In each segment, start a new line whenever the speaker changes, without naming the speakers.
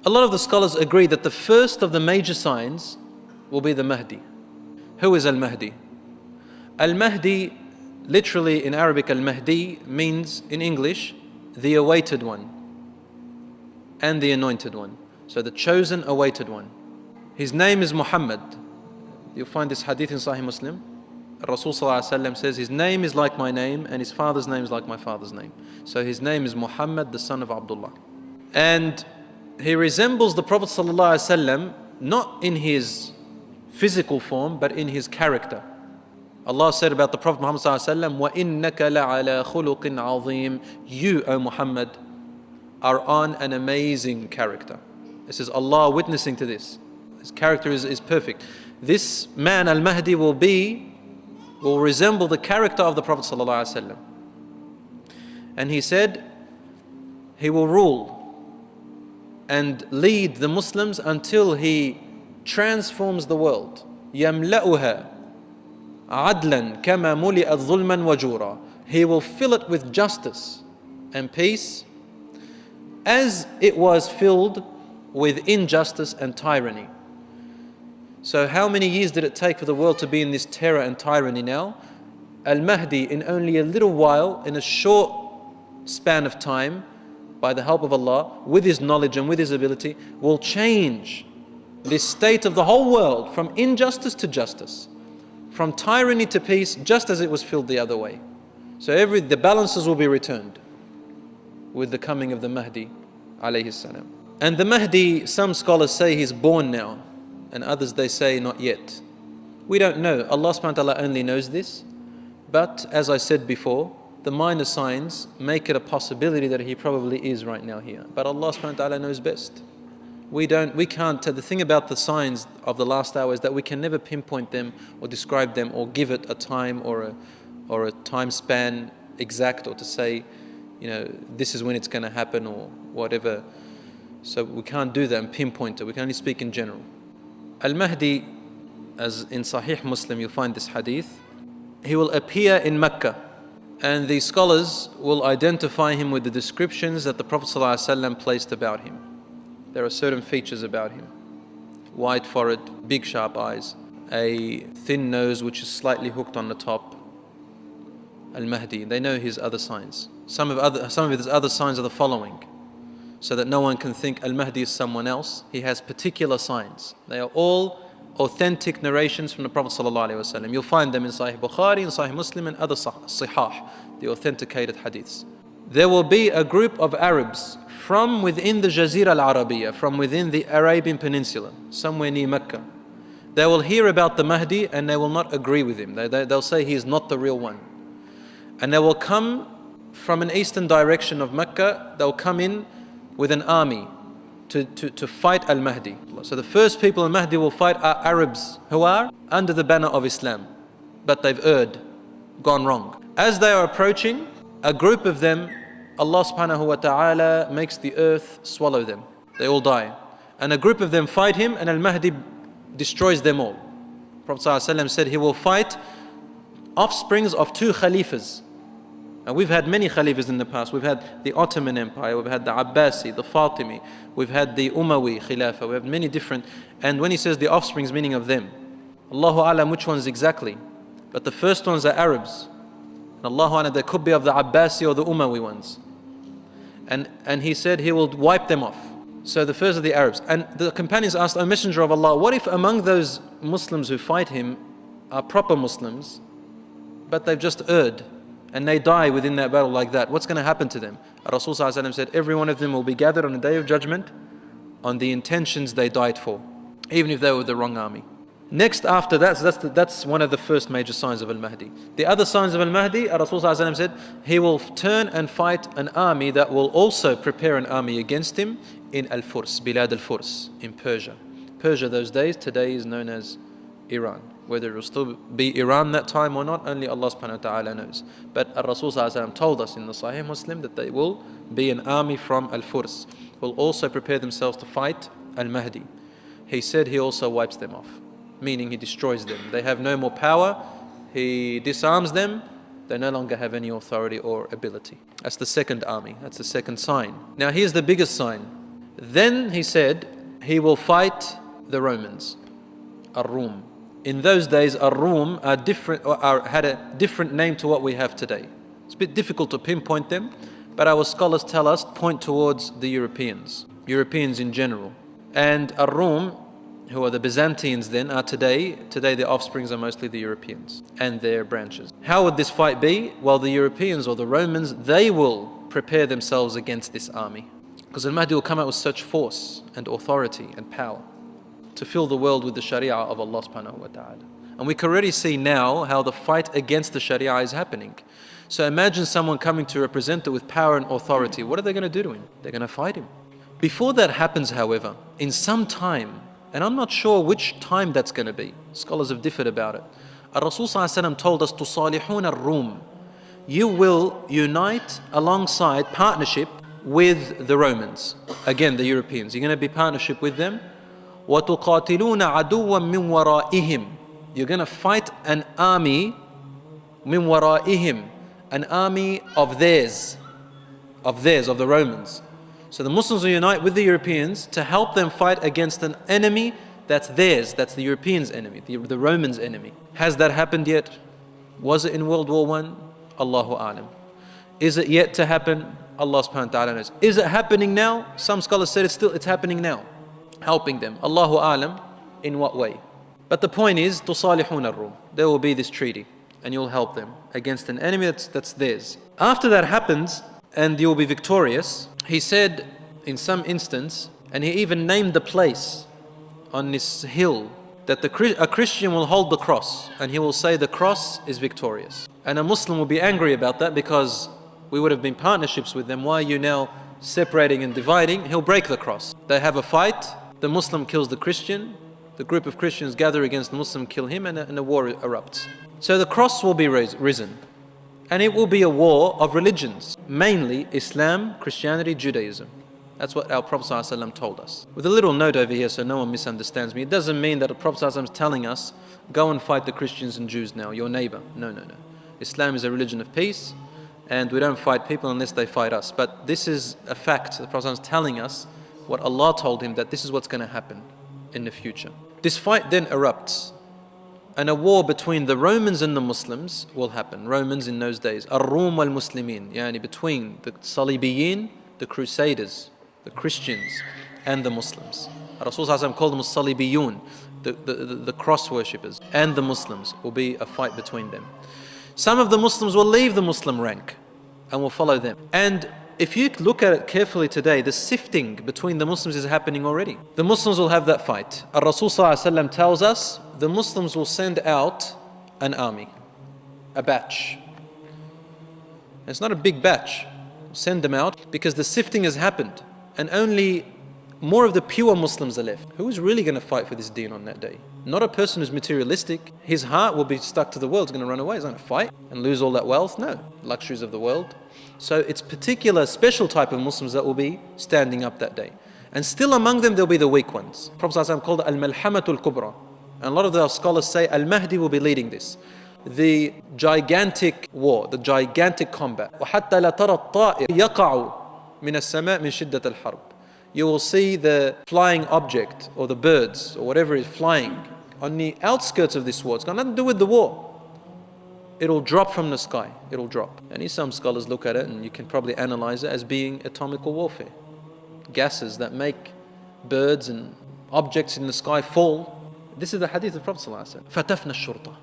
A lot of the scholars agree that the first of the major signs will be the Mahdi. Who is Al-Mahdi? Al-Mahdi, literally in Arabic, Al-Mahdi means in English, the awaited one and the anointed one. So the chosen awaited one. His name is Muhammad. You'll find this hadith in Sahih Muslim. Rasul says, his name is like my name and his father's name is like my father's name. So his name is Muhammad, the son of Abdullah. And he resembles the Prophet ﷺ not in his physical form, but in his character. Allah said about the Prophet Muhammad ﷺ, وَإِنَّكَ لَعَلَى خُلُقٍ عَظِيمٍ. You, O Muhammad, are on an amazing character. This is Allah witnessing to this. His character is perfect. This man, Al-Mahdi, will resemble the character of the Prophet ﷺ. And he said, he will rule and lead the Muslims until he transforms the world. يَمْلَأُهَا عَدْلًا كَمَا مُلِئَتْ ظُلْمًا وَجُورًا. He will fill it with justice and peace as it was filled with injustice and tyranny. So how many years did it take for the world to be in this terror and tyranny now? Al-Mahdi, in only a little while, in a short span of time, by the help of Allah, with his knowledge and with his ability, will change this state of the whole world from injustice to justice, from tyranny to peace, just as it was filled the other way. So the balances will be returned with the coming of the Mahdi alayhi salam. And the Mahdi, some scholars say he's born now, and others they say not yet. We don't know. Allah subhanahu wa ta'ala only knows this. But as I said before, the minor signs make it a possibility that he probably is right now here. But Allah subhanahu wa ta'ala knows best. We can't tell. The thing about the signs of the last hour is that we can never pinpoint them or describe them or give it a time or a time span exact, or to say, this is when it's going to happen or whatever. So we can't do that and pinpoint it. We can only speak in general. Al-Mahdi, as in Sahih Muslim you'll find this hadith, he will appear in Mecca. And the scholars will identify him with the descriptions that the Prophet ﷺ placed about him. There are certain features about him. Wide forehead, big sharp eyes, a thin nose which is slightly hooked on the top. Al-Mahdi, they know his other signs. Some of his other signs are the following, so that no one can think Al-Mahdi is someone else. He has particular signs. They are all authentic narrations from the Prophet ﷺ. You'll find them in Sahih Bukhari and Sahih Muslim and other Sihah, the authenticated hadiths. There will be a group of Arabs from within the Jazira al-Arabiya, from within the Arabian Peninsula, somewhere near Mecca. They will hear about the Mahdi and they will not agree with him. They'll say he is not the real one. And they will come from an eastern direction of Mecca. They'll come in with an army to fight Al-Mahdi. So the first people Al-Mahdi will fight are Arabs who are under the banner of Islam, but they've erred, gone wrong. As they are approaching, a group of them, Allah subhanahu wa ta'ala makes the earth swallow them. They all die. And a group of them fight him and Al-Mahdi destroys them all. Prophet ﷺ said he will fight offsprings of 2 Khalifas. And we've had many Khalifas in the past. We've had the Ottoman Empire, we've had the Abbasi, the Fatimi, we've had the Umayyad Khilafah, we have many different. And when he says the offsprings, meaning of them, Allahu Alam which ones exactly. But the first ones are Arabs. And Allahu Alam, they could be of the Abbasi or the Umayyad ones. And he said he will wipe them off. So the first are the Arabs. And the companions asked, O Messenger of Allah, what if among those Muslims who fight him are proper Muslims, but they've just erred? And they die within that battle like that. What's going to happen to them? Rasul ﷺ said, every one of them will be gathered on the day of judgment on the intentions they died for, even if they were with the wrong army. Next after that, so that's one of the first major signs of Al-Mahdi. The other signs of Al-Mahdi, Rasul ﷺ said, he will turn and fight an army that will also prepare an army against him in Al-Furs, Bilad Al-Furs, in Persia. Persia those days, today is known as Iran. Whether it will still be Iran that time or not, only Allah subhanahu wa ta'ala knows. But Rasul told us in the Sahih Muslim that they will be an army from Al-Furs, will also prepare themselves to fight Al-Mahdi. He said he also wipes them off, meaning he destroys them. They have no more power, he disarms them, they no longer have any authority or ability. That's the second army, that's the second sign. Now here's the biggest sign. Then he said, he will fight the Romans, Ar-Rum. In those days, Ar-Rum had a different name to what we have today. It's a bit difficult to pinpoint them, but our scholars tell us, point towards the Europeans in general. And Ar-Rum, who are the Byzantines then, are today their offsprings are mostly the Europeans and their branches. How would this fight be? Well, the Europeans or the Romans, they will prepare themselves against this army. Because Al-Mahdi will come out with such force and authority and power to fill the world with the Sharia of Allah subhanahu wa ta'ala. And we can already see now how the fight against the Sharia is happening. So imagine someone coming to represent it with power and authority. What are they going to do to him? They're going to fight him. Before that happens, however, in some time, and I'm not sure which time that's going to be, scholars have differed about it. Rasul told us, "Tusalihun ar-Rum." You will unite alongside partnership with the Romans. Again, the Europeans. You're going to be partnership with them. وَتُقَاتِلُونَ عَدُوًّا مِّن وَرَائِهِمْ. You're going to fight an army, مِّن وَرَائِهِمْ, an army of theirs, of the Romans. So the Muslims will unite with the Europeans to help them fight against an enemy that's theirs, that's the Europeans' enemy, the Romans' enemy. Has that happened yet? Was it in World War I? Allahu A'lam. Is it yet to happen? Allah subhanahu wa ta'ala knows. Is it happening now? Some scholars said it's happening now. Helping them. Allahu A'lam, in what way? But the point is, tusalihun ar-Rum. There will be this treaty and you'll help them against an enemy that's theirs. After that happens and you'll be victorious, he said in some instance, and he even named the place on this hill, that a Christian will hold the cross and he will say the cross is victorious. And a Muslim will be angry about that because we would have been partnerships with them. Why are you now separating and dividing? He'll break the cross. They have a fight. The Muslim kills the Christian. The group of Christians gather against the Muslim, kill him, and a war erupts. So the cross will be risen. And it will be a war of religions, mainly Islam, Christianity, Judaism. That's what our Prophet ﷺ told us. With a little note over here so no one misunderstands me. It doesn't mean that the Prophet ﷺ is telling us, go and fight the Christians and Jews now, your neighbor. No. Islam is a religion of peace, and we don't fight people unless they fight us. But this is a fact. The Prophet ﷺ is telling us what Allah told him, that this is what's going to happen in the future. This fight then erupts, and a war between the Romans and the Muslims will happen. Romans in those days, Ar-Rum wal-Muslimin, yani between the Salibiyin, the Crusaders, the Christians, and the Muslims. Rasul called them Salibiyun, the cross worshippers, and the Muslims. Will be a fight between them. Some of the Muslims will leave the Muslim rank and will follow them. And if you look at it carefully today, the sifting between the Muslims is happening already. The Muslims will have that fight. Rasul tells us the Muslims will send out an army, a batch. It's not a big batch. Send them out because the sifting has happened and only more of the pure Muslims are left. Who is really going to fight for this deen on that day? Not a person who's materialistic. His heart will be stuck to the world. He's going to run away. He's going to fight and lose all that wealth. No, luxuries of the world. So it's particular special type of Muslims that will be standing up that day. And still among them there'll be the weak ones. Prophet ﷺ called it Al-Malhamatul Kubra. And a lot of our scholars say Al-Mahdi will be leading this. The gigantic war, the gigantic combat. وَحَتَّى لَتَرَى الطَّائِرَ يَقَعُ مِنَ السَّمَاءِ مِنْ شِدَّةِ الْحَرْبِ. You will see the flying object or the birds or whatever is flying on the outskirts of this war. It's got nothing to do with the war. It'll drop from the sky. It'll drop. And some scholars look at it and you can probably analyze it as being atomical warfare. Gases that make birds and objects in the sky fall. This is the hadith of Prophet ﷺ. فَتَفْنَ الشُّرْطَةِ.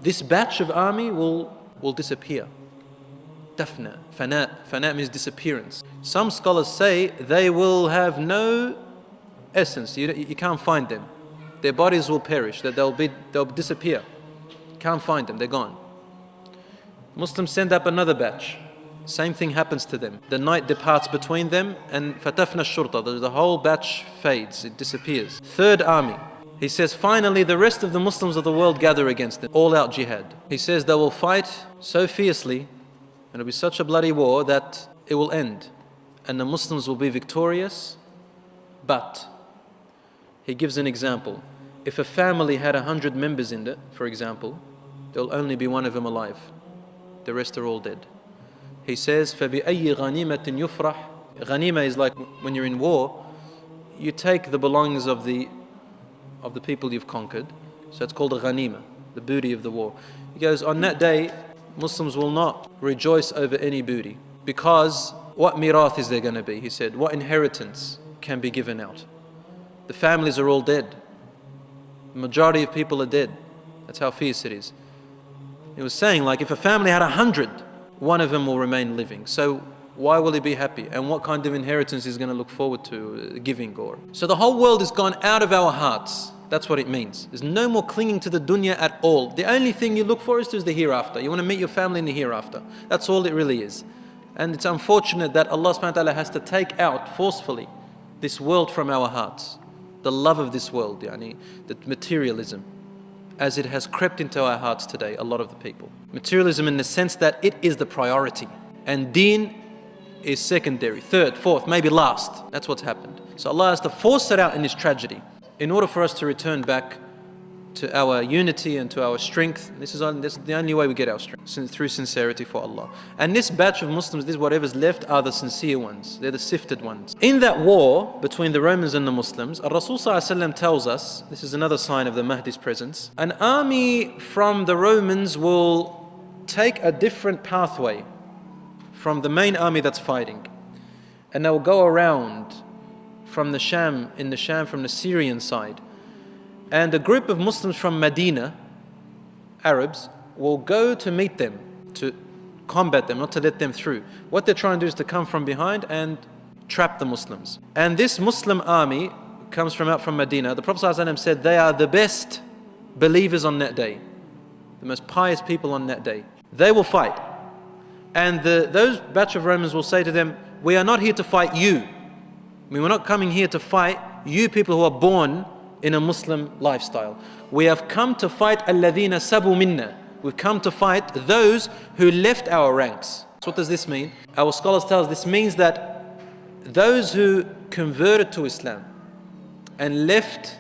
This batch of army will disappear. Tafna, fana means disappearance. Some scholars say they will have no essence. You can't find them. Their bodies will perish. That they'll disappear. Can't find them. They're gone. Muslims send up another batch. Same thing happens to them. The night departs between them, and fatafna shurta. The whole batch fades. It disappears. Third army. He says, finally, the rest of the Muslims of the world gather against them. All out jihad. He says they will fight so fiercely. And it'll be such a bloody war that it will end. And the Muslims will be victorious. But, he gives an example. If a family had 100 members in it, for example, there will only be one of them alive. The rest are all dead. He says, فَبِأَيِّ غَنِيمَةٍ يُفْرَحْ Ghanima is like when you're in war, you take the belongings of the people you've conquered. So it's called a ghanima, the booty of the war. He goes, on that day, Muslims will not rejoice over any booty, because what mirath is there going to be? He said, what inheritance can be given out? The families are all dead. The majority of people are dead. That's how fierce it is. He was saying, like, if a family had 100, one of them will remain living. So why will he be happy? And what kind of inheritance is going to look forward to giving? So the whole world has gone out of our hearts. That's what it means. There's no more clinging to the dunya at all. The only thing you look for is the hereafter. You want to meet your family in the hereafter. That's all it really is. And it's unfortunate that Allah subhanahu wa ta'ala has to take out forcefully this world from our hearts. The love of this world, the materialism, as it has crept into our hearts today, a lot of the people. Materialism in the sense that it is the priority, and deen is secondary, third, fourth, maybe last. That's what's happened. So Allah has to force it out in this tragedy in order for us to return back to our unity and to our strength. This is the only way we get our strength, through sincerity for Allah. And this batch of Muslims, this whatever's left, are the sincere ones. They're the sifted ones. In that war between the Romans and the Muslims, Rasul ﷺ tells us, this is another sign of the Mahdi's presence, an army from the Romans will take a different pathway from the main army that's fighting, and they will go around from the Sham, from the Syrian side. And a group of Muslims from Medina, Arabs, will go to meet them, to combat them, not to let them through. What they're trying to do is to come from behind and trap the Muslims. And this Muslim army comes out from Medina. The Prophet ﷺ said they are the best believers on that day, the most pious people on that day. They will fight. And those batch of Romans will say to them, we are not here to fight you. We're not coming here to fight you people who are born in a Muslim lifestyle. We have come to fight alladhina sabu minna. We've come to fight those who left our ranks. So what does this mean? Our scholars tell us this means that those who converted to Islam and left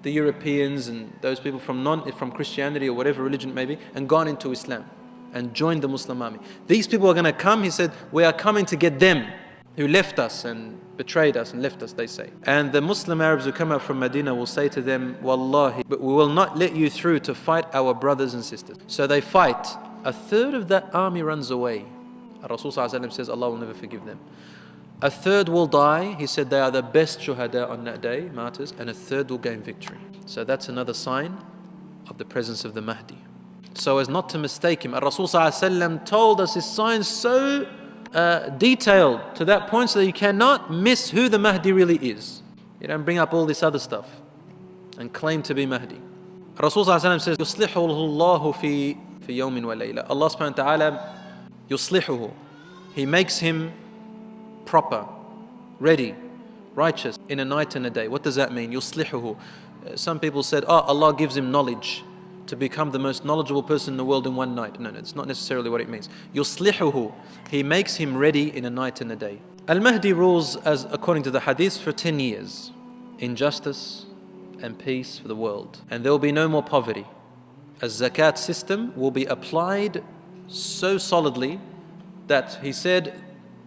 the Europeans and those people from Christianity or whatever religion it may be, and gone into Islam and joined the Muslim army. These people are going to come, he said, we are coming to get them who left us and betrayed us and left us, they say. And the Muslim Arabs who come out from Medina will say to them, Wallahi, but we will not let you through to fight our brothers and sisters. So they fight. A third of that army runs away. Rasul ﷺ says Allah will never forgive them. A third will die. He said they are the best shuhada on that day, martyrs, and a third will gain victory. So that's another sign of the presence of the Mahdi. So as not to mistake him, Rasul ﷺ told us his signs so detailed to that point so that you cannot miss who the Mahdi really is. You don't bring up all this other stuff and claim to be Mahdi. Rasul ﷺ says, يُصْلِحُهُ اللَّهُ فِي يَوْمٍ وَلَيْلَةٍ. Allah subhanahu wa ta'ala, يُصْلِحُهُ, He makes him proper, ready, righteous in a night and a day. What does that mean? يُصْلِحُهُ. Some people said, Allah gives him knowledge to become the most knowledgeable person in the world in one night. No, it's not necessarily what it means. يُصْلِحُهُ, He makes him ready in a night and a day. Al-Mahdi rules, as according to the hadith, for 10 years in justice and peace for the world. And there will be no more poverty. A zakat system will be applied so solidly that he said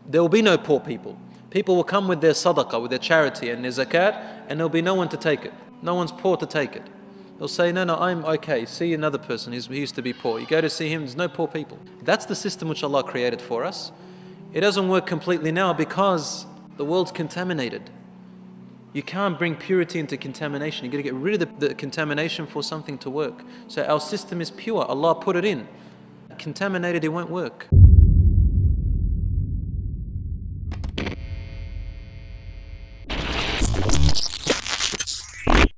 there will be no poor people. People will come with their sadaqah, with their charity and their zakat, and there will be no one to take it. No one's poor to take it. They'll say, no, I'm okay. See another person, he used to be poor. You go to see him, there's no poor people. That's the system which Allah created for us. It doesn't work completely now because the world's contaminated. You can't bring purity into contamination. You've got to get rid of the contamination for something to work. So our system is pure. Allah put it in. Contaminated, it won't work.